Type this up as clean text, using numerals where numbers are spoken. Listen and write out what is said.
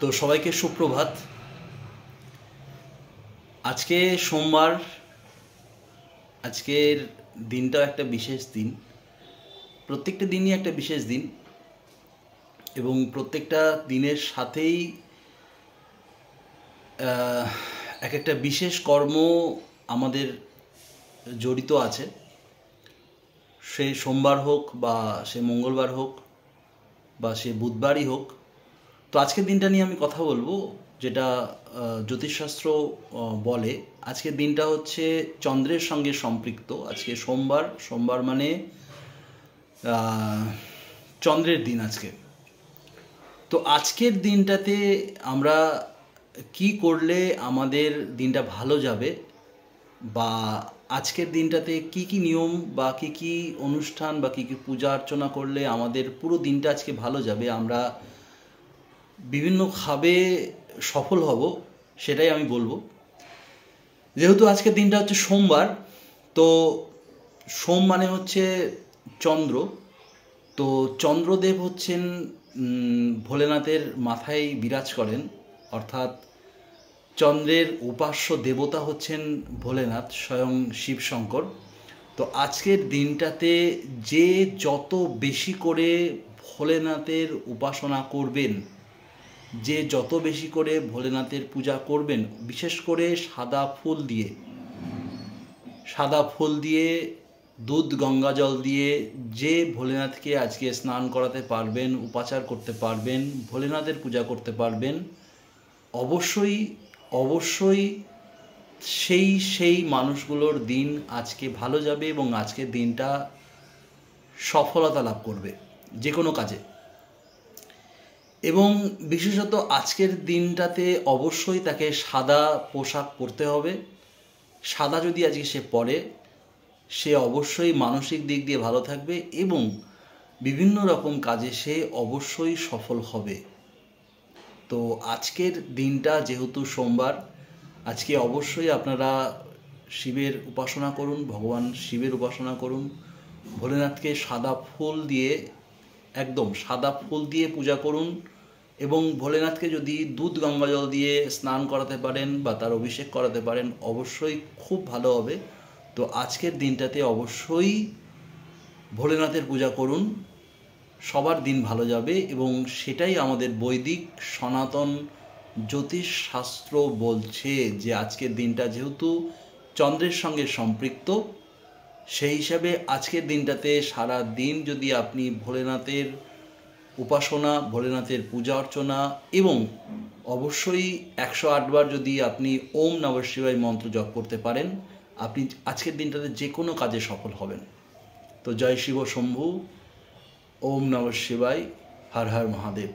তো সবাইকে সুপ্রভাত। আজকে সোমবার। আজকের দিনটা একটা বিশেষ দিন। প্রত্যেকটা দিনই একটা বিশেষ দিন এবং প্রত্যেকটা দিনের সাথেই এক একটা বিশেষ কর্ম আমাদের জড়িত আছে। সে সোমবার হোক বা সে মঙ্গলবার হোক বা সে বুধবারই হোক। তো আজকের দিনটা নিয়ে আমি কথা বলবো, যেটা জ্যোতিষশাস্ত্র বলে। আজকের দিনটা হচ্ছে চন্দ্রের সঙ্গে সম্পৃক্ত। আজকে সোমবার মানে চন্দ্রের দিন আজকে। তো আজকের দিনটাতে আমরা কি করলে আমাদের দিনটা ভালো যাবে, বা আজকের দিনটাতে কি কি নিয়ম বা কি কি অনুষ্ঠান বা কি কি পূজা অর্চনা করলে আমাদের পুরো দিনটা আজকে ভালো যাবে, আমরা বিভিন্নভাবে সফল হব, সেটাই আমি বলবো। যেহেতু আজকের দিনটা হচ্ছে সোমবার, তো সোম মানে হচ্ছে চন্দ্র। তো চন্দ্রদেব হচ্ছেন ভোলেনাথের মাথায় বিরাজ করেন, অর্থাৎ চন্দ্রের উপাস্য দেবতা হচ্ছেন ভোলেনাথ, স্বয়ং শিব শঙ্কর। তো আজকের দিনটাতে যে যত বেশি করে ভোলেনাথের উপাসনা করবেন, যে যত বেশি করে ভোলেনাথের পূজা করবেন, বিশেষ করে সাদা ফুল দিয়ে দুধ গঙ্গা জল দিয়ে যে ভোলেনাথকে আজকে স্নান করাতে পারবেন, উপাচার করতে পারবেন, ভোলেনাথের পূজা করতে পারবেন, অবশ্যই সেই মানুষগুলোর দিন আজকে ভালো যাবে এবং আজকের দিনটা সফলতা লাভ করবে যে কোনো কাজে। এবং বিশেষত আজকের দিনটাতে অবশ্যই তাকে সাদা পোশাক পরতে হবে। সাদা যদি আজকে সে পরে, সে অবশ্যই মানসিক দিক দিয়ে ভালো থাকবে এবং বিভিন্ন রকম কাজে সে অবশ্যই সফল হবে। তো আজকের দিনটা যেহেতু সোমবার, আজকে অবশ্যই আপনারা শিবের উপাসনা করুন, ভগবান শিবের উপাসনা করুন। ভোলেনাথকে একদম সাদা ফুল দিয়ে পূজা করুন এবং ভোলেনাথকে যদি দুধ গঙ্গা জল দিয়ে স্নান করাতে পারেন বা তার অভিষেক করাতে পারেন, অবশ্যই খুব ভালো হবে। তো আজকের দিনটাতে অবশ্যই ভোলেনাথের পূজা করুন, সবার দিন ভালো যাবে এবং সেটাই আমাদের বৈদিক সনাতন জ্যোতিষ শাস্ত্র বলছে, যে আজকের দিনটা যেহেতু চন্দ্রের সঙ্গে সম্পৃক্ত, সেই হিসাবে আজকের দিনটাতে সারা দিন যদি আপনি ভোলেনাথের উপাসনা, ভোলেনাথের পূজা অর্চনা এবং অবশ্যই 108 বার যদি আপনি ওম নমঃ শিবায় মন্ত্র জপ করতে পারেন, আপনি আজকের দিনটাতে যে কোনো কাজে সফল হবেন। তো জয় শিব শম্ভু, ওম নমঃ শিবায়, হর হর মহাদেব।